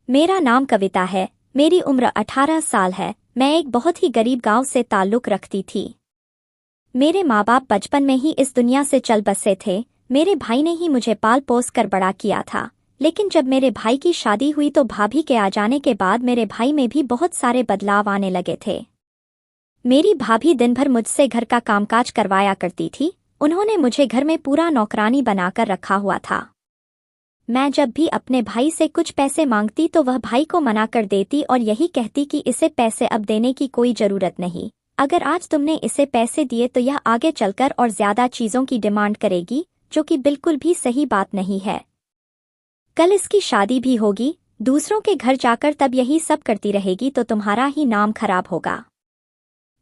मेरा नाम कविता है। मेरी उम्र 18 साल है। मैं एक बहुत ही गरीब गांव से ताल्लुक रखती थी। मेरे माँ बाप बचपन में ही इस दुनिया से चल बसे थे। मेरे भाई ने ही मुझे पाल पोस कर बड़ा किया था। लेकिन जब मेरे भाई की शादी हुई तो भाभी के आ जाने के बाद मेरे भाई में भी बहुत सारे बदलाव आने लगे थे। मेरी भाभी दिन भर मुझसे घर का कामकाज करवाया करती थी। उन्होंने मुझे घर में पूरा नौकरानी बनाकर रखा हुआ था। मैं जब भी अपने भाई से कुछ पैसे मांगती तो वह भाई को मना कर देती और यही कहती कि इसे पैसे अब देने की कोई जरूरत नहीं। अगर आज तुमने इसे पैसे दिए तो यह आगे चलकर और ज्यादा चीजों की डिमांड करेगी, जो कि बिल्कुल भी सही बात नहीं है। कल इसकी शादी भी होगी, दूसरों के घर जाकर तब यही सब करती रहेगी तो तुम्हारा ही नाम खराब होगा।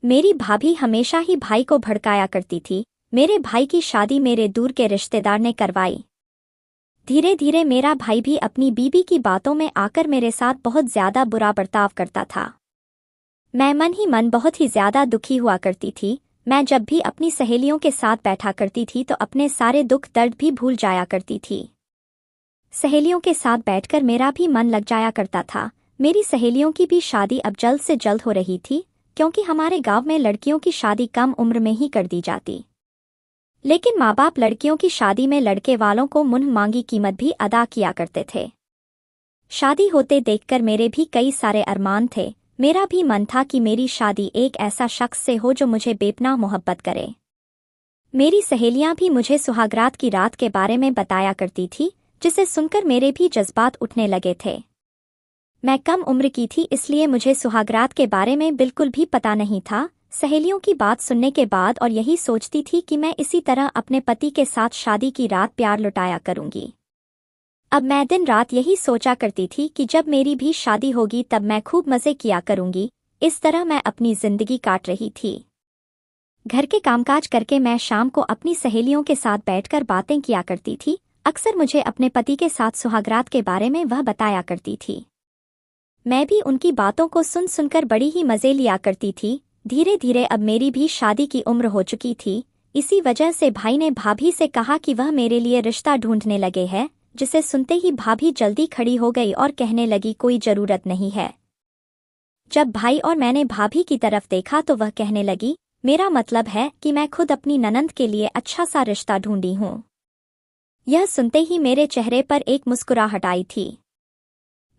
मेरी भाभी हमेशा ही भाई को भड़काया करती थी। मेरे भाई की शादी मेरे दूर के रिश्तेदार ने करवाई। धीरे धीरे मेरा भाई भी अपनी बीबी की बातों में आकर मेरे साथ बहुत ज्यादा बुरा बर्ताव करता था। मैं मन ही मन बहुत ही ज्यादा दुखी हुआ करती थी। मैं जब भी अपनी सहेलियों के साथ बैठा करती थी तो अपने सारे दुख दर्द भी भूल जाया करती थी। सहेलियों के साथ बैठकर मेरा भी मन लग जाया करता था। मेरी सहेलियों की भी शादी अब जल्द से जल्द हो रही थी, क्योंकि हमारे गांव में लड़कियों की शादी कम उम्र में ही कर दी जाती। लेकिन माँ बाप लड़कियों की शादी में लड़के वालों को मुन्ह मांगी कीमत भी अदा किया करते थे। शादी होते देखकर मेरे भी कई सारे अरमान थे। मेरा भी मन था कि मेरी शादी एक ऐसा शख्स से हो जो मुझे बेपनाह मोहब्बत करे। मेरी सहेलियां भी मुझे सुहागरात की रात के बारे में बताया करती थी, जिसे सुनकर मेरे भी जज्बात उठने लगे थे। मैं कम उम्र की थी, इसलिए मुझे सुहागरात के बारे में बिल्कुल भी पता नहीं था। सहेलियों की बात सुनने के बाद और यही सोचती थी कि मैं इसी तरह अपने पति के साथ शादी की रात प्यार लुटाया करूंगी। अब मैं दिन रात यही सोचा करती थी कि जब मेरी भी शादी होगी तब मैं खूब मजे किया करूंगी। इस तरह मैं अपनी जिंदगी काट रही थी। घर के कामकाज करके मैं शाम को अपनी सहेलियों के साथ बैठकर बातें किया करती थी। अक्सर मुझे अपने पति के साथ सुहागरात के बारे में वह बताया करती थी। मैं भी उनकी बातों को सुन सुनकर बड़ी ही मजे लिया करती थी। धीरे धीरे अब मेरी भी शादी की उम्र हो चुकी थी। इसी वजह से भाई ने भाभी से कहा कि वह मेरे लिए रिश्ता ढूंढने लगे हैं, जिसे सुनते ही भाभी जल्दी खड़ी हो गई और कहने लगी कोई जरूरत नहीं है। जब भाई और मैंने भाभी की तरफ देखा तो वह कहने लगी, मेरा मतलब है कि मैं खुद अपनी ननंद के लिए अच्छा सा रिश्ता ढूंढी हूँ। यह सुनते ही मेरे चेहरे पर एक मुस्कुराहट आई थी।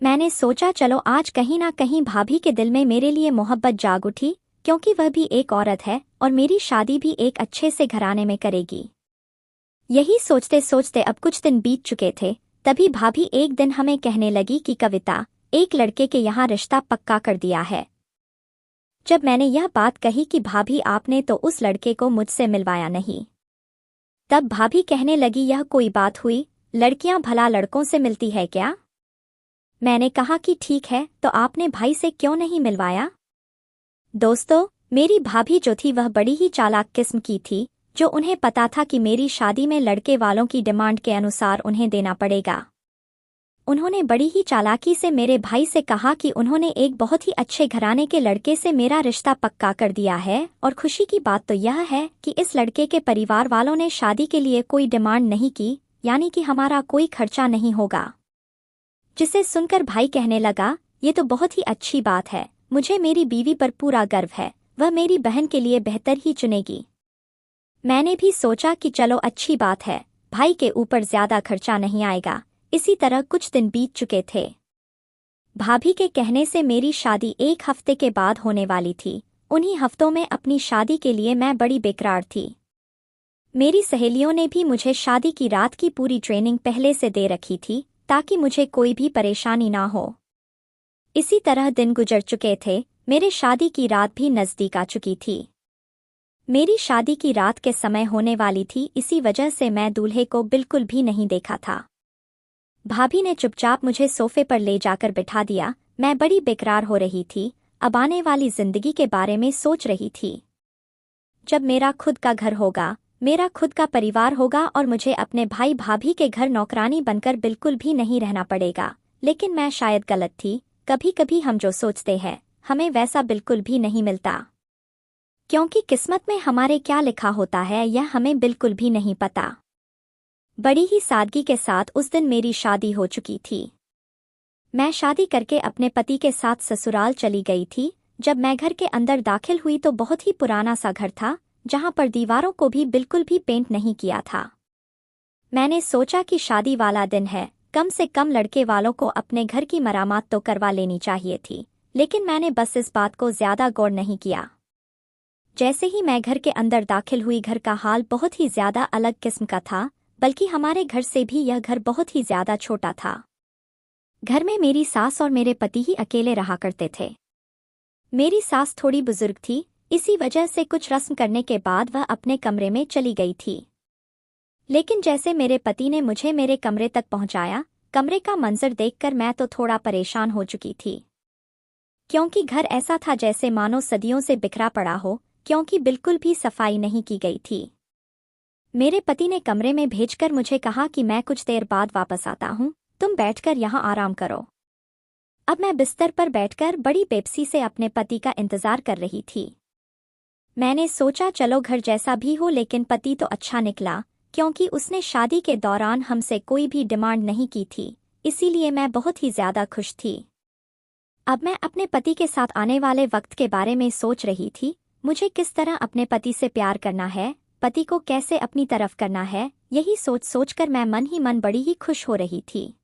मैंने सोचा चलो आज कहीं ना कहीं भाभी के दिल में मेरे लिए मोहब्बत जाग उठी, क्योंकि वह भी एक औरत है और मेरी शादी भी एक अच्छे से घराने में करेगी। यही सोचते सोचते अब कुछ दिन बीत चुके थे। तभी भाभी एक दिन हमें कहने लगी कि कविता, एक लड़के के यहाँ रिश्ता पक्का कर दिया है। जब मैंने यह बात कही कि भाभी आपने तो उस लड़के को मुझसे मिलवाया नहीं, तब भाभी कहने लगी यह कोई बात हुई, लड़कियां भला लड़कों से मिलती है क्या? मैंने कहा कि ठीक है, तो आपने भाई से क्यों नहीं मिलवाया? दोस्तों, मेरी भाभी जो थी वह बड़ी ही चालाक किस्म की थी, जो उन्हें पता था कि मेरी शादी में लड़के वालों की डिमांड के अनुसार उन्हें देना पड़ेगा। उन्होंने बड़ी ही चालाकी से मेरे भाई से कहा कि उन्होंने एक बहुत ही अच्छे घराने के लड़के से मेरा रिश्ता पक्का कर दिया है, और खुशी की बात तो यह है कि इस लड़के के परिवार वालों ने शादी के लिए कोई डिमांड नहीं की, यानी कि हमारा कोई खर्चा नहीं होगा। जिसे सुनकर भाई कहने लगा, ये तो बहुत ही अच्छी बात है, मुझे मेरी बीवी पर पूरा गर्व है, वह मेरी बहन के लिए बेहतर ही चुनेगी। मैंने भी सोचा कि चलो अच्छी बात है, भाई के ऊपर ज्यादा खर्चा नहीं आएगा। इसी तरह कुछ दिन बीत चुके थे। भाभी के कहने से मेरी शादी एक हफ्ते के बाद होने वाली थी। उन्हीं हफ्तों में अपनी शादी के लिए मैं बड़ी बेकरार थी। मेरी सहेलियों ने भी मुझे शादी की रात की पूरी ट्रेनिंग पहले से दे रखी थी, ताकि मुझे कोई भी परेशानी ना हो। इसी तरह दिन गुजर चुके थे। मेरे शादी की रात भी नज़दीक आ चुकी थी। मेरी शादी की रात के समय होने वाली थी, इसी वजह से मैं दूल्हे को बिल्कुल भी नहीं देखा था। भाभी ने चुपचाप मुझे सोफे पर ले जाकर बिठा दिया। मैं बड़ी बेकरार हो रही थी, अब आने वाली जिंदगी के बारे में सोच रही थी। जब मेरा खुद का घर होगा, मेरा खुद का परिवार होगा और मुझे अपने भाई भाभी के घर नौकरानी बनकर बिल्कुल भी नहीं रहना पड़ेगा। लेकिन मैं शायद गलत थी। कभी कभी हम जो सोचते हैं, हमें वैसा बिल्कुल भी नहीं मिलता, क्योंकि किस्मत में हमारे क्या लिखा होता है यह हमें बिल्कुल भी नहीं पता। बड़ी ही सादगी के साथ उस दिन मेरी शादी हो चुकी थी। मैं शादी करके अपने पति के साथ ससुराल चली गई थी। जब मैं घर के अंदर दाखिल हुई तो बहुत ही पुराना सा घर था, जहां पर दीवारों को भी बिल्कुल भी पेंट नहीं किया था। मैंने सोचा कि शादी वाला दिन है, कम से कम लड़के वालों को अपने घर की मरामत तो करवा लेनी चाहिए थी, लेकिन मैंने बस इस बात को ज्यादा गौर नहीं किया। जैसे ही मैं घर के अंदर दाखिल हुई, घर का हाल बहुत ही ज्यादा अलग किस्म का था, बल्कि हमारे घर से भी यह घर बहुत ही ज्यादा छोटा था। घर में मेरी सास और मेरे पति ही अकेले रहा करते थे। मेरी सास थोड़ी बुजुर्ग थी, इसी वजह से कुछ रस्म करने के बाद वह अपने कमरे में चली गई थी। लेकिन जैसे मेरे पति ने मुझे मेरे कमरे तक पहुंचाया, कमरे का मंजर देखकर मैं तो थोड़ा परेशान हो चुकी थी, क्योंकि घर ऐसा था जैसे मानो सदियों से बिखरा पड़ा हो, क्योंकि बिल्कुल भी सफाई नहीं की गई थी। मेरे पति ने कमरे में भेजकर मुझे कहा कि मैं कुछ देर बाद वापस आता हूं, तुम बैठकर यहां आराम करो। अब मैं बिस्तर पर बैठकर बड़ी बेबसी से अपने पति का इंतजार कर रही थी। मैंने सोचा चलो घर जैसा भी हो, लेकिन पति तो अच्छा निकला, क्योंकि उसने शादी के दौरान हमसे कोई भी डिमांड नहीं की थी, इसीलिए मैं बहुत ही ज्यादा खुश थी। अब मैं अपने पति के साथ आने वाले वक्त के बारे में सोच रही थी, मुझे किस तरह अपने पति से प्यार करना है, पति को कैसे अपनी तरफ करना है, यही सोच सोचकर मैं मन ही मन बड़ी ही खुश हो रही थी।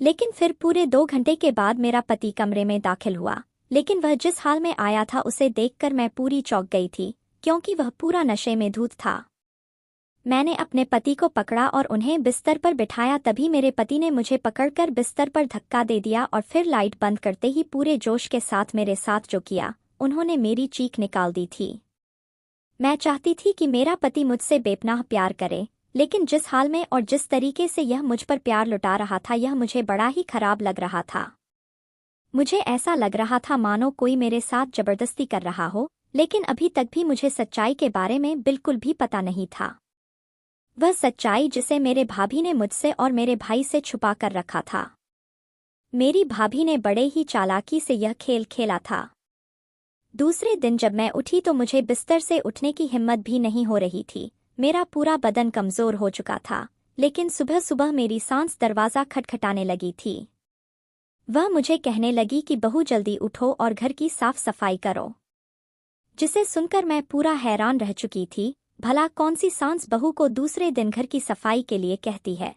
लेकिन फिर पूरे 2 घंटे के बाद मेरा पति कमरे में दाखिल हुआ, लेकिन वह जिस हाल में आया था उसे देखकर मैं पूरी चौंक गई थी, क्योंकि वह पूरा नशे में धूत था। मैंने अपने पति को पकड़ा और उन्हें बिस्तर पर बिठाया, तभी मेरे पति ने मुझे पकड़कर बिस्तर पर धक्का दे दिया और फिर लाइट बंद करते ही पूरे जोश के साथ मेरे साथ जो किया, उन्होंने मेरी चीख निकाल दी थी। मैं चाहती थी कि मेरा पति मुझसे बेपनाह प्यार करे, लेकिन जिस हाल में और जिस तरीके से यह मुझ पर प्यार लुटा रहा था, यह मुझे बड़ा ही खराब लग रहा था। मुझे ऐसा लग रहा था मानो कोई मेरे साथ जबरदस्ती कर रहा हो, लेकिन अभी तक भी मुझे सच्चाई के बारे में बिल्कुल भी पता नहीं था। वह सच्चाई जिसे मेरे भाभी ने मुझसे और मेरे भाई से छुपा कर रखा था। मेरी भाभी ने बड़े ही चालाकी से यह खेल खेला था। दूसरे दिन जब मैं उठी तो मुझे बिस्तर से उठने की हिम्मत भी नहीं हो रही थी। मेरा पूरा बदन कमजोर हो चुका था, लेकिन सुबह सुबह मेरी सास दरवाज़ा खटखटाने लगी थी। वह मुझे कहने लगी कि बहू जल्दी उठो और घर की साफ सफाई करो, जिसे सुनकर मैं पूरा हैरान रह चुकी थी। भला कौन सी सास बहू को दूसरे दिन घर की सफाई के लिए कहती है।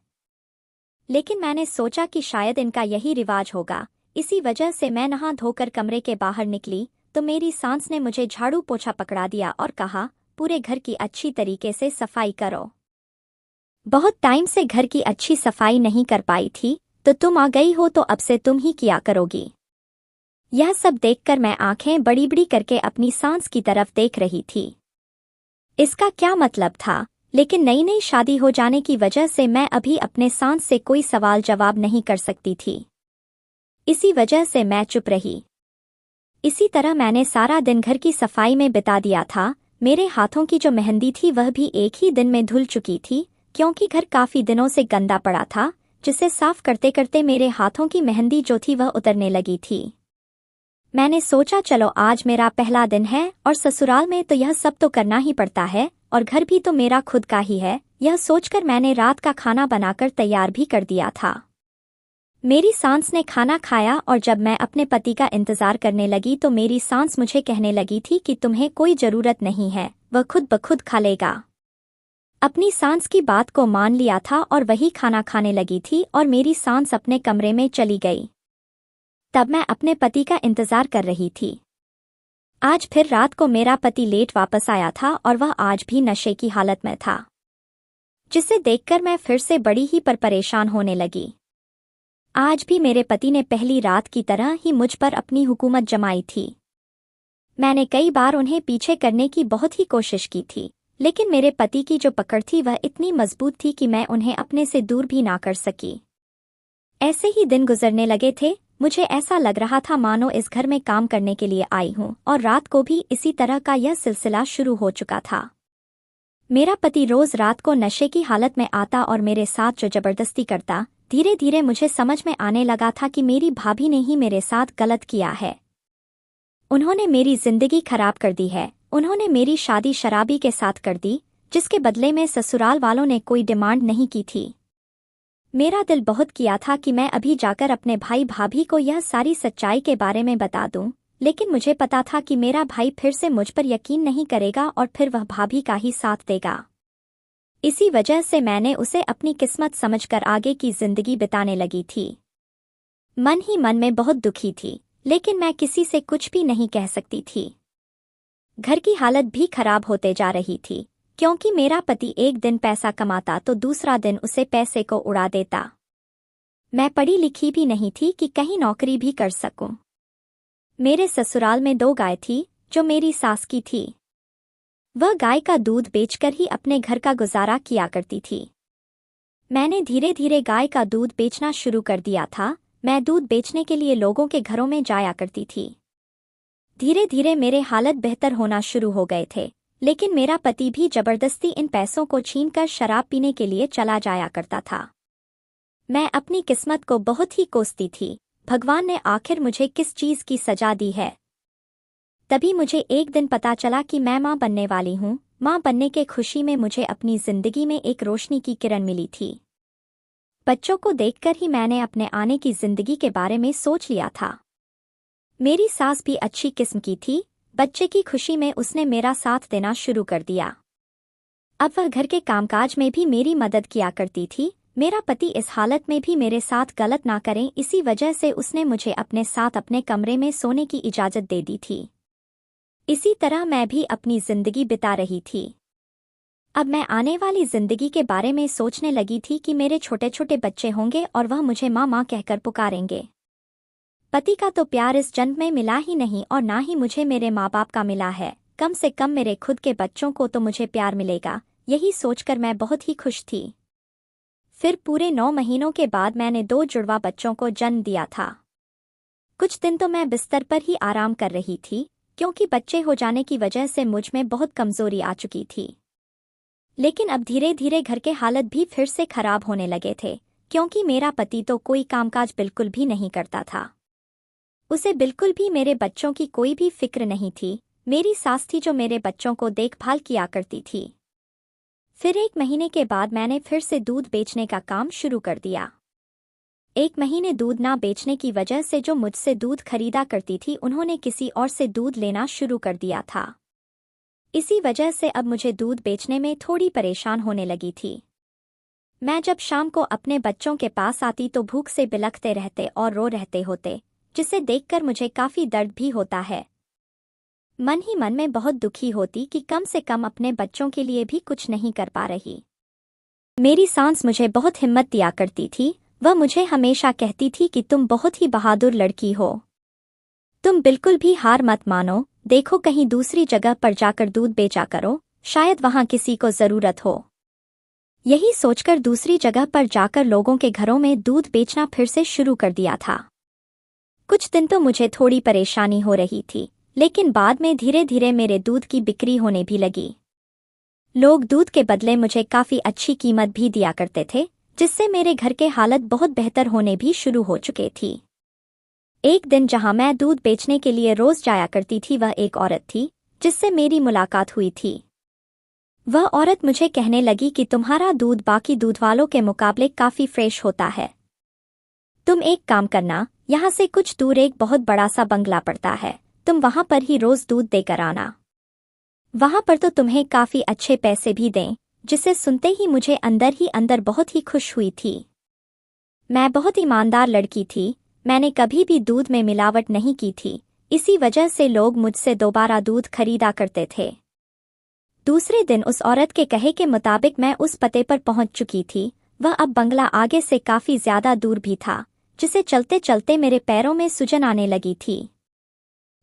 लेकिन मैंने सोचा कि शायद इनका यही रिवाज होगा, इसी वजह से मैं नहा धोकर कमरे के बाहर निकली तो मेरी सास ने मुझे झाड़ू पोछा पकड़ा दिया और कहा, पूरे घर की अच्छी तरीके से सफाई करो। बहुत टाइम से घर की अच्छी सफाई नहीं कर पाई थी, तो तुम आ गई हो तो अब से तुम ही किया करोगी। यह सब देखकर मैं आंखें बड़ी बड़ी करके अपनी सास की तरफ देख रही थी। इसका क्या मतलब था, लेकिन नई नई शादी हो जाने की वजह से मैं अभी अपने सास से कोई सवाल जवाब नहीं कर सकती थी, इसी वजह से मैं चुप रही। इसी तरह मैंने सारा दिन घर की सफाई में बिता दिया था। मेरे हाथों की जो मेहंदी थी वह भी एक ही दिन में धुल चुकी थी, क्योंकि घर काफी दिनों से गंदा पड़ा था, जिसे साफ करते करते मेरे हाथों की मेहंदी जो थी वह उतरने लगी थी। मैंने सोचा चलो आज मेरा पहला दिन है और ससुराल में तो यह सब तो करना ही पड़ता है, और घर भी तो मेरा खुद का ही है। यह सोचकर मैंने रात का खाना बनाकर तैयार भी कर दिया था। मेरी सास ने खाना खाया और जब मैं अपने पति का इंतजार करने लगी तो मेरी सास मुझे कहने लगी थी कि तुम्हें कोई जरूरत नहीं है, वह खुद ब खुद खा लेगा। अपनी सास की बात को मान लिया था और वही खाना खाने लगी थी और मेरी सास अपने कमरे में चली गई। तब मैं अपने पति का इंतजार कर रही थी। आज फिर रात को मेरा पति लेट वापस आया था और वह आज भी नशे की हालत में था, जिसे देखकर मैं फिर से बड़ी ही परेशान होने लगी। आज भी मेरे पति ने पहली रात की तरह ही मुझ पर अपनी हुकूमत जमाई थी। मैंने कई बार उन्हें पीछे करने की बहुत ही कोशिश की थी, लेकिन मेरे पति की जो पकड़ थी वह इतनी मजबूत थी कि मैं उन्हें अपने से दूर भी ना कर सकी। ऐसे ही दिन गुजरने लगे थे। मुझे ऐसा लग रहा था मानो इस घर में काम करने के लिए आई हूँ, और रात को भी इसी तरह का यह सिलसिला शुरू हो चुका था। मेरा पति रोज रात को नशे की हालत में आता और मेरे साथ जो जबरदस्ती करता। धीरे धीरे मुझे समझ में आने लगा था कि मेरी भाभी ने ही मेरे साथ गलत किया है। उन्होंने मेरी जिंदगी खराब कर दी है। उन्होंने मेरी शादी शराबी के साथ कर दी, जिसके बदले में ससुराल वालों ने कोई डिमांड नहीं की थी। मेरा दिल बहुत किया था कि मैं अभी जाकर अपने भाई भाभी को यह सारी सच्चाई के बारे में बता दूं, लेकिन मुझे पता था कि मेरा भाई फिर से मुझ पर यकीन नहीं करेगा और फिर वह भाभी का ही साथ देगा। इसी वजह से मैंने उसे अपनी किस्मत समझकर आगे की जिंदगी बिताने लगी थी। मन ही मन में बहुत दुखी थी, लेकिन मैं किसी से कुछ भी नहीं कह सकती थी। घर की हालत भी खराब होते जा रही थी, क्योंकि मेरा पति एक दिन पैसा कमाता तो दूसरा दिन उसे पैसे को उड़ा देता। मैं पढ़ी लिखी भी नहीं थी कि कहीं नौकरी भी कर सकूं। मेरे ससुराल में 2 गाय थी जो मेरी सास की थी। वह गाय का दूध बेचकर ही अपने घर का गुजारा किया करती थी। मैंने धीरे धीरे गाय का दूध बेचना शुरू कर दिया था। मैं दूध बेचने के लिए लोगों के घरों में जाया करती थी। धीरे धीरे मेरे हालत बेहतर होना शुरू हो गए थे, लेकिन मेरा पति भी जबरदस्ती इन पैसों को छीनकर शराब पीने के लिए चला जाया करता था। मैं अपनी किस्मत को बहुत ही कोसती थी। भगवान ने आखिर मुझे किस चीज की सजा दी है। तभी मुझे एक दिन पता चला कि मैं मां बनने वाली हूं। मां बनने के खुशी में मुझे अपनी जिंदगी में एक रोशनी की किरण मिली थी। बच्चों को देखकर ही मैंने अपने आने की जिंदगी के बारे में सोच लिया था। मेरी सास भी अच्छी किस्म की थी। बच्चे की खुशी में उसने मेरा साथ देना शुरू कर दिया। अब वह घर के कामकाज में भी मेरी मदद किया करती थी। मेरा पति इस हालत में भी मेरे साथ गलत ना करें, इसी वजह से उसने मुझे अपने साथ अपने कमरे में सोने की इजाजत दे दी थी। इसी तरह मैं भी अपनी जिंदगी बिता रही थी। अब मैं आने वाली जिंदगी के बारे में सोचने लगी थी कि मेरे छोटे छोटे बच्चे होंगे और वह मुझे माँ माँ कहकर पुकारेंगे। पति का तो प्यार इस जन्म में मिला ही नहीं और ना ही मुझे मेरे माँ बाप का मिला है। कम से कम मेरे खुद के बच्चों को तो मुझे प्यार मिलेगा, यही सोचकर मैं बहुत ही खुश थी। फिर पूरे 9 महीनों के बाद मैंने 2 जुड़वा बच्चों को जन्म दिया था। कुछ दिन तो मैं बिस्तर पर ही आराम कर रही थी, क्योंकि बच्चे हो जाने की वजह से मुझ में बहुत कमजोरी आ चुकी थी। लेकिन अब धीरे धीरे घर के हालत भी फिर से खराब होने लगे थे, क्योंकि मेरा पति तो कोई कामकाज बिल्कुल भी नहीं करता था। उसे बिल्कुल भी मेरे बच्चों की कोई भी फिक्र नहीं थी। मेरी सास थी जो मेरे बच्चों को देखभाल किया करती थी। फिर 1 महीने के बाद मैंने फिर से दूध बेचने का काम शुरू कर दिया। 1 महीने दूध ना बेचने की वजह से जो मुझसे दूध खरीदा करती थी उन्होंने किसी और से दूध लेना शुरू कर दिया था। इसी वजह से अब मुझे दूध बेचने में थोड़ी परेशान होने लगी थी। मैं जब शाम को अपने बच्चों के पास आती तो भूख से बिलखते रहते और रो रहते होते, जिसे देखकर मुझे काफी दर्द भी होता है। मन ही मन में बहुत दुखी होती कि कम से कम अपने बच्चों के लिए भी कुछ नहीं कर पा रही। मेरी सास मुझे बहुत हिम्मत दिया करती थी। वह मुझे हमेशा कहती थी कि तुम बहुत ही बहादुर लड़की हो, तुम बिल्कुल भी हार मत मानो, देखो कहीं दूसरी जगह पर जाकर दूध बेचा करो, शायद वहां किसी को जरूरत हो। यही सोचकर दूसरी जगह पर जाकर लोगों के घरों में दूध बेचना फिर से शुरू कर दिया था। कुछ दिन तो मुझे थोड़ी परेशानी हो रही थी, लेकिन बाद में धीरे धीरे मेरे दूध की बिक्री होने भी लगी। लोग दूध के बदले मुझे काफी अच्छी कीमत भी दिया करते थे, जिससे मेरे घर के हालत बहुत बेहतर होने भी शुरू हो चुके थी। एक दिन जहां मैं दूध बेचने के लिए रोज जाया करती थी, वह एक औरत थी जिससे मेरी मुलाकात हुई थी। वह औरत मुझे कहने लगी कि तुम्हारा दूध बाकी दूध वालों के मुकाबले काफी फ्रेश होता है। तुम एक काम करना, यहाँ से कुछ दूर एक बहुत बड़ा सा बंगला पड़ता है, तुम वहां पर ही रोज दूध देकर आना। वहां पर तो तुम्हें काफी अच्छे पैसे भी दें। जिसे सुनते ही मुझे अंदर ही अंदर बहुत ही खुश हुई थी। मैं बहुत ईमानदार लड़की थी, मैंने कभी भी दूध में मिलावट नहीं की थी, इसी वजह से लोग मुझसे दोबारा दूध खरीदा करते थे। दूसरे दिन उस औरत के कहे के मुताबिक मैं उस पते पर पहुंच चुकी थी। वह अब बंगला आगे से काफी ज्यादा दूर भी था, जिसे चलते चलते मेरे पैरों में सूजन आने लगी थी।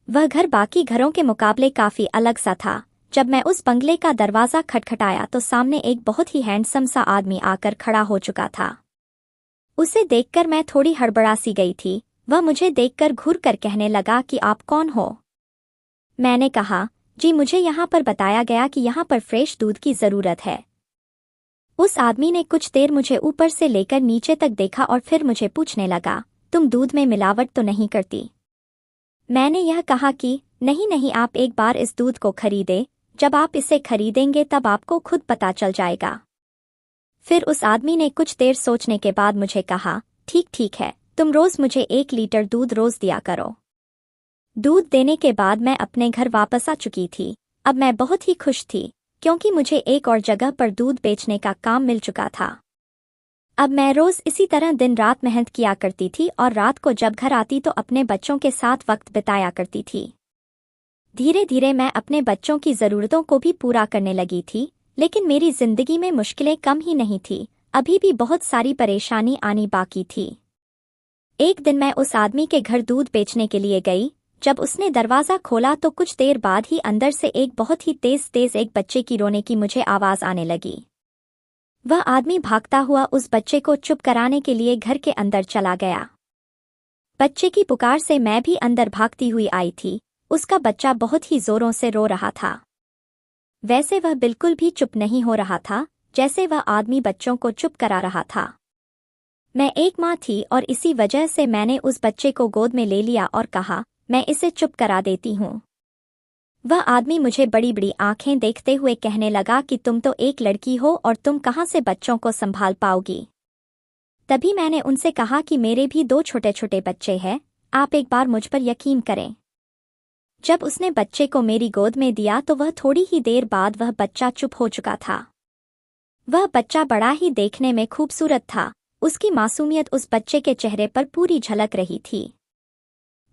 वह घर बाकी घरों के मुकाबले काफी अलग सा था। जब मैं उस बंगले का दरवाजा खटखटाया तो सामने एक बहुत ही हैंडसम सा आदमी आकर खड़ा हो चुका था। उसे देखकर मैं थोड़ी हड़बड़ा सी गई थी। वह मुझे देखकर घूर कर कहने लगा कि आप कौन हो? मैंने कहा, जी मुझे यहाँ पर बताया गया कि यहाँ पर फ्रेश दूध की जरूरत है। उस आदमी ने कुछ देर मुझे ऊपर से लेकर नीचे तक देखा और फिर मुझे पूछने लगा, तुम दूध में मिलावट तो नहीं करती? मैंने यह कहा कि नहीं नहीं, आप एक बार इस दूध को खरीदे, जब आप इसे खरीदेंगे तब आपको खुद पता चल जाएगा। फिर उस आदमी ने कुछ देर सोचने के बाद मुझे कहा, ठीक है, तुम रोज मुझे 1 लीटर दूध रोज दिया करो। दूध देने के बाद मैं अपने घर वापस आ चुकी थी। अब मैं बहुत ही खुश थी, क्योंकि मुझे एक और जगह पर दूध बेचने का काम मिल चुका था। अब मैं रोज इसी तरह दिन रात मेहनत किया करती थी और रात को जब घर आती तो अपने बच्चों के साथ वक्त बिताया करती थी। धीरे धीरे मैं अपने बच्चों की ज़रूरतों को भी पूरा करने लगी थी, लेकिन मेरी जिंदगी में मुश्किलें कम ही नहीं थी, अभी भी बहुत सारी परेशानी आनी बाकी थी। एक दिन मैं उस आदमी के घर दूध बेचने के लिए गई। जब उसने दरवाज़ा खोला तो कुछ देर बाद ही अंदर से एक बहुत ही तेज एक बच्चे की रोने की मुझे आवाज़ आने लगी। वह आदमी भागता हुआ उस बच्चे को चुप कराने के लिए घर के अंदर चला गया। बच्चे की पुकार से मैं भी अंदर भागती हुई आई थी। उसका बच्चा बहुत ही जोरों से रो रहा था। वैसे वह बिल्कुल भी चुप नहीं हो रहा था, जैसे वह आदमी बच्चों को चुप करा रहा था। मैं एक माँ थी और इसी वजह से मैंने उस बच्चे को गोद में ले लिया और कहा, मैं इसे चुप करा देती हूँ। वह आदमी मुझे बड़ी बड़ी आंखें देखते हुए कहने लगा कि तुम तो एक लड़की हो और तुम कहाँ से बच्चों को संभाल पाओगी। तभी मैंने उनसे कहा कि मेरे भी 2 छोटे छोटे बच्चे हैं, आप एक बार मुझ पर यकीन करें। जब उसने बच्चे को मेरी गोद में दिया तो वह थोड़ी ही देर बाद वह बच्चा चुप हो चुका था। वह बच्चा बड़ा ही देखने में खूबसूरत था। उसकी मासूमियत उस बच्चे के चेहरे पर पूरी झलक रही थी।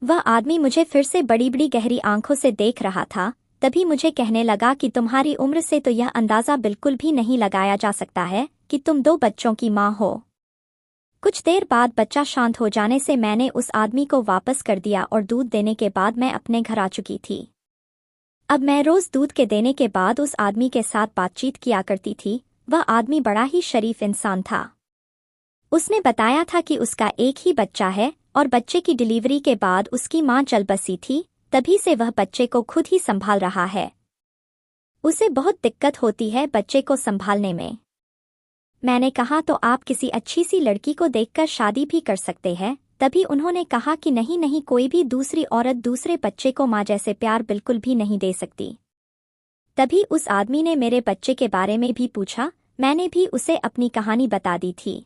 वह आदमी मुझे फिर से बड़ी बड़ी गहरी आंखों से देख रहा था। तभी मुझे कहने लगा कि तुम्हारी उम्र से तो यह अंदाज़ा बिल्कुल भी नहीं लगाया जा सकता है कि तुम 2 बच्चों की माँ हो। कुछ देर बाद बच्चा शांत हो जाने से मैंने उस आदमी को वापस कर दिया और दूध देने के बाद मैं अपने घर आ चुकी थी। अब मैं रोज दूध के देने के बाद उस आदमी के साथ बातचीत किया करती थी। वह आदमी बड़ा ही शरीफ इंसान था। उसने बताया था कि उसका एक ही बच्चा है और बच्चे की डिलीवरी के बाद उसकी माँ चल बसी थी, तभी से वह बच्चे को खुद ही संभाल रहा है। उसे बहुत दिक्कत होती है बच्चे को संभालने में। मैंने कहा तो आप किसी अच्छी सी लड़की को देखकर शादी भी कर सकते हैं। तभी उन्होंने कहा कि नहीं, कोई भी दूसरी औरत दूसरे बच्चे को माँ जैसे प्यार बिल्कुल भी नहीं दे सकती। तभी उस आदमी ने मेरे बच्चे के बारे में भी पूछा। मैंने भी उसे अपनी कहानी बता दी थी।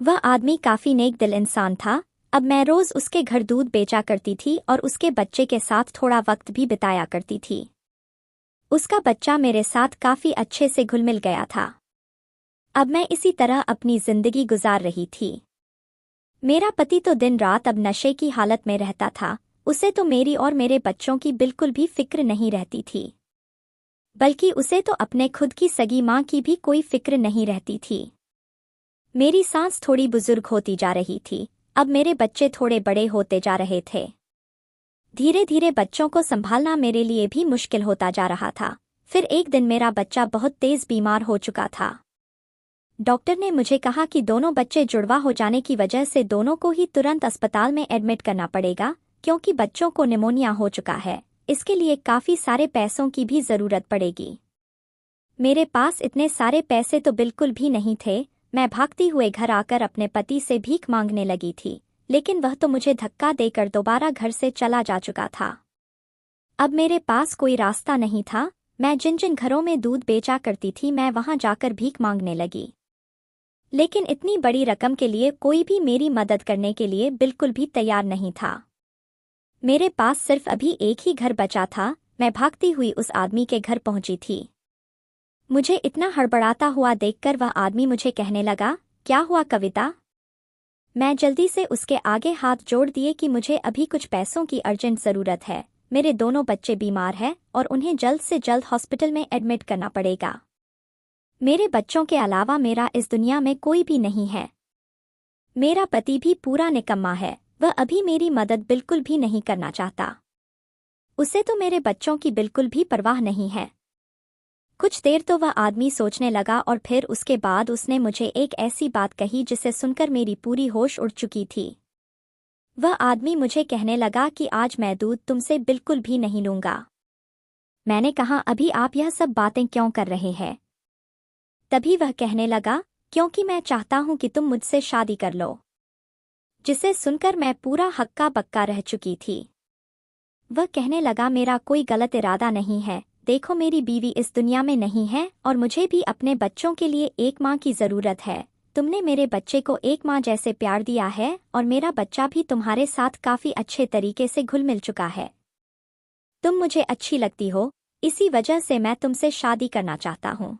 वह आदमी काफी नेक दिल इंसान था। अब मैं रोज उसके घर दूध बेचा करती थी और उसके बच्चे के साथ थोड़ा वक्त भी बिताया करती थी। उसका बच्चा मेरे साथ काफी अच्छे से घुल मिल गया था। अब मैं इसी तरह अपनी जिंदगी गुजार रही थी। मेरा पति तो दिन रात अब नशे की हालत में रहता था। उसे तो मेरी और मेरे बच्चों की बिल्कुल भी फिक्र नहीं रहती थी, बल्कि उसे तो अपने खुद की सगी माँ की भी कोई फिक्र नहीं रहती थी। मेरी सास थोड़ी बुजुर्ग होती जा रही थी। अब मेरे बच्चे थोड़े बड़े होते जा रहे थे। धीरे धीरे बच्चों को संभालना मेरे लिए भी मुश्किल होता जा रहा था। फिर एक दिन मेरा बच्चा बहुत तेज बीमार हो चुका था। डॉक्टर ने मुझे कहा कि दोनों बच्चे जुड़वा हो जाने की वजह से दोनों को ही तुरंत अस्पताल में एडमिट करना पड़ेगा, क्योंकि बच्चों को निमोनिया हो चुका है। इसके लिए काफ़ी सारे पैसों की भी ज़रूरत पड़ेगी। मेरे पास इतने सारे पैसे तो बिल्कुल भी नहीं थे। मैं भागती हुए घर आकर अपने पति से भीख मांगने लगी थी, लेकिन वह तो मुझे धक्का देकर दोबारा घर से चला जा चुका था। अब मेरे पास कोई रास्ता नहीं था। मैं जिन जिन घरों में दूध बेचा करती थी मैं वहां जाकर भीख मांगने लगी, लेकिन इतनी बड़ी रकम के लिए कोई भी मेरी मदद करने के लिए बिल्कुल भी तैयार नहीं था। मेरे पास सिर्फ अभी एक ही घर बचा था। मैं भागती हुई उस आदमी के घर पहुंची थी। मुझे इतना हड़बड़ाता हुआ देखकर वह आदमी मुझे कहने लगा, क्या हुआ कविता? मैं जल्दी से उसके आगे हाथ जोड़ दिए कि मुझे अभी कुछ पैसों की अर्जेंट ज़रूरत है। मेरे दोनों बच्चे बीमार हैं और उन्हें जल्द से जल्द हॉस्पिटल में एडमिट करना पड़ेगा। मेरे बच्चों के अलावा मेरा इस दुनिया में कोई भी नहीं है। मेरा पति भी पूरा निकम्मा है। वह अभी मेरी मदद बिल्कुल भी नहीं करना चाहता। उसे तो मेरे बच्चों की बिल्कुल भी परवाह नहीं है। कुछ देर तो वह आदमी सोचने लगा और फिर उसके बाद उसने मुझे एक ऐसी बात कही जिसे सुनकर मेरी पूरी होश उड़ चुकी थी। वह आदमी मुझे कहने लगा कि आज मैं दूध तुमसे बिल्कुल भी नहीं लूंगा। मैंने कहा, अभी आप यह सब बातें क्यों कर रहे हैं? तभी वह कहने लगा, क्योंकि मैं चाहता हूं कि तुम मुझसे शादी कर लो। जिसे सुनकर मैं पूरा हक्का बक्का रह चुकी थी। वह कहने लगा, मेरा कोई गलत इरादा नहीं है। देखो मेरी बीवी इस दुनिया में नहीं है और मुझे भी अपने बच्चों के लिए एक माँ की ज़रूरत है। तुमने मेरे बच्चे को एक माँ जैसे प्यार दिया है और मेरा बच्चा भी तुम्हारे साथ काफ़ी अच्छे तरीके से घुल मिल चुका है। तुम मुझे अच्छी लगती हो, इसी वजह से मैं तुमसे शादी करना चाहता हूँ।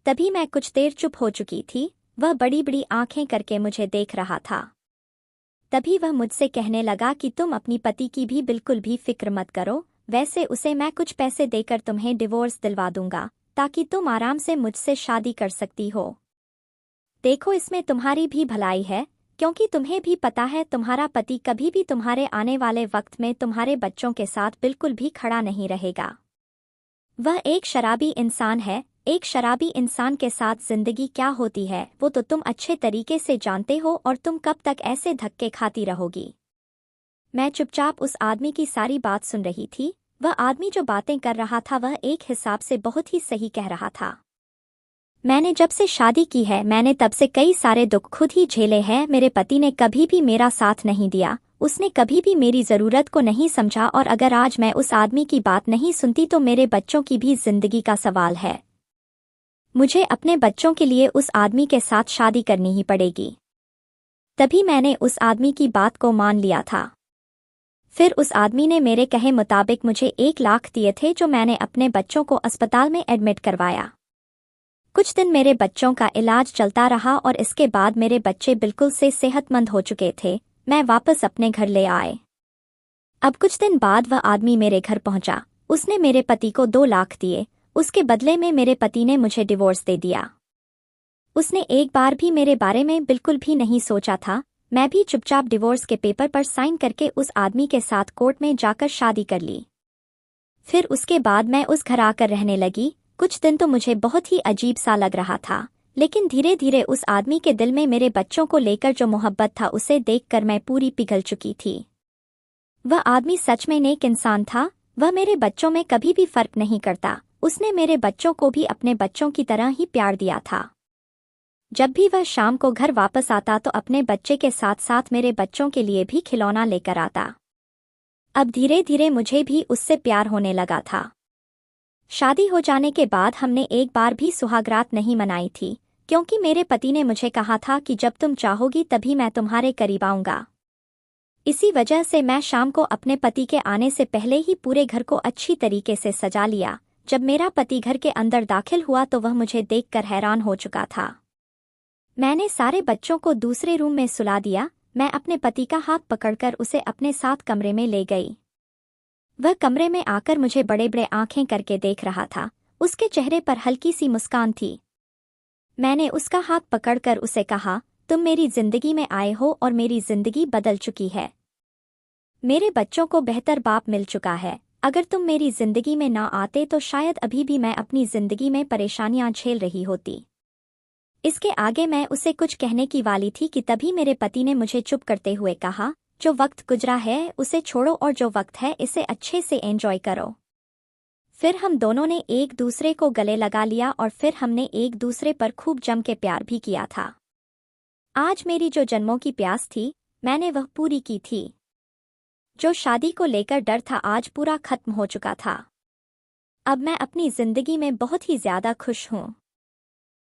तभी मैं कुछ देर चुप हो चुकी थी। वह बड़ी बड़ी आंखें करके मुझे देख रहा था। तभी वह मुझसे कहने लगा कि तुम अपनी पति की भी बिल्कुल भी फिक्र मत करो, वैसे उसे मैं कुछ पैसे देकर तुम्हें डिवोर्स दिलवा दूंगा ताकि तुम आराम से मुझसे शादी कर सकती हो। देखो इसमें तुम्हारी भी भलाई है, क्योंकि तुम्हें भी पता है तुम्हारा पति कभी भी तुम्हारे आने वाले वक्त में तुम्हारे बच्चों के साथ बिल्कुल भी खड़ा नहीं रहेगा। वह एक शराबी इंसान है। एक शराबी इंसान के साथ जिंदगी क्या होती है वो तो तुम अच्छे तरीके से जानते हो, और तुम कब तक ऐसे धक्के खाती रहोगी। मैं चुपचाप उस आदमी की सारी बात सुन रही थी। वह आदमी जो बातें कर रहा था वह एक हिसाब से बहुत ही सही कह रहा था। मैंने जब से शादी की है मैंने तब से कई सारे दुख खुद ही झेले हैं। मेरे पति ने कभी भी मेरा साथ नहीं दिया, उसने कभी भी मेरी ज़रूरत को नहीं समझा, और अगर आज मैं उस आदमी की बात नहीं सुनती तो मेरे बच्चों की भी जिंदगी का सवाल है। मुझे अपने बच्चों के लिए उस आदमी के साथ शादी करनी ही पड़ेगी। तभी मैंने उस आदमी की बात को मान लिया था। फिर उस आदमी ने मेरे कहे मुताबिक मुझे 1 लाख दिए थे, जो मैंने अपने बच्चों को अस्पताल में एडमिट करवाया। कुछ दिन मेरे बच्चों का इलाज चलता रहा और इसके बाद मेरे बच्चे बिल्कुल से सेहतमंद हो चुके थे। मैं वापस अपने घर ले आए। अब कुछ दिन बाद वह आदमी मेरे घर पहुंचा। उसने मेरे पति को 2 लाख दिए। उसके बदले में मेरे पति ने मुझे डिवोर्स दे दिया। उसने एक बार भी मेरे बारे में बिल्कुल भी नहीं सोचा था। मैं भी चुपचाप डिवोर्स के पेपर पर साइन करके उस आदमी के साथ कोर्ट में जाकर शादी कर ली। फिर उसके बाद मैं उस घर आकर रहने लगी। कुछ दिन तो मुझे बहुत ही अजीब सा लग रहा था, लेकिन धीरे धीरे उस आदमी के दिल में मेरे बच्चों को लेकर जो मोहब्बत था उसे देखकर मैं पूरी पिघल चुकी थी। वह आदमी सच में नेक इंसान था। वह मेरे बच्चों में कभी भी फर्क नहीं करता। उसने मेरे बच्चों को भी अपने बच्चों की तरह ही प्यार दिया था। जब भी वह शाम को घर वापस आता तो अपने बच्चे के साथ साथ मेरे बच्चों के लिए भी खिलौना लेकर आता। अब धीरे धीरे मुझे भी उससे प्यार होने लगा था। शादी हो जाने के बाद हमने एक बार भी सुहागरात नहीं मनाई थी, क्योंकि मेरे पति ने मुझे कहा था कि जब तुम चाहोगी तभी मैं तुम्हारे करीब आऊंगा। इसी वजह से मैं शाम को अपने पति के आने से पहले ही पूरे घर को अच्छी तरीके से सजा लिया। जब मेरा पति घर के अंदर दाखिल हुआ तो वह मुझे देखकर हैरान हो चुका था। मैंने सारे बच्चों को दूसरे रूम में सुला दिया। मैं अपने पति का हाथ पकड़कर उसे अपने साथ कमरे में ले गई। वह कमरे में आकर मुझे बड़े बड़े आंखें करके देख रहा था। उसके चेहरे पर हल्की सी मुस्कान थी। मैंने उसका हाथ पकड़कर उसे कहा, तुम मेरी जिंदगी में आए हो और मेरी जिंदगी बदल चुकी है। मेरे बच्चों को बेहतर बाप मिल चुका है। अगर तुम मेरी जिंदगी में ना आते तो शायद अभी भी मैं अपनी जिंदगी में परेशानियां झेल रही होती। इसके आगे मैं उसे कुछ कहने की वाली थी कि तभी मेरे पति ने मुझे चुप करते हुए कहा, जो वक्त गुजरा है उसे छोड़ो और जो वक्त है इसे अच्छे से एंजॉय करो। फिर हम दोनों ने एक दूसरे को गले लगा लिया और फिर हमने एक दूसरे पर खूब जम के प्यार भी किया था। आज मेरी जो जन्मों की प्यास थी मैंने वह पूरी की थी। जो शादी को लेकर डर था आज पूरा खत्म हो चुका था। अब मैं अपनी जिंदगी में बहुत ही ज्यादा खुश हूँ।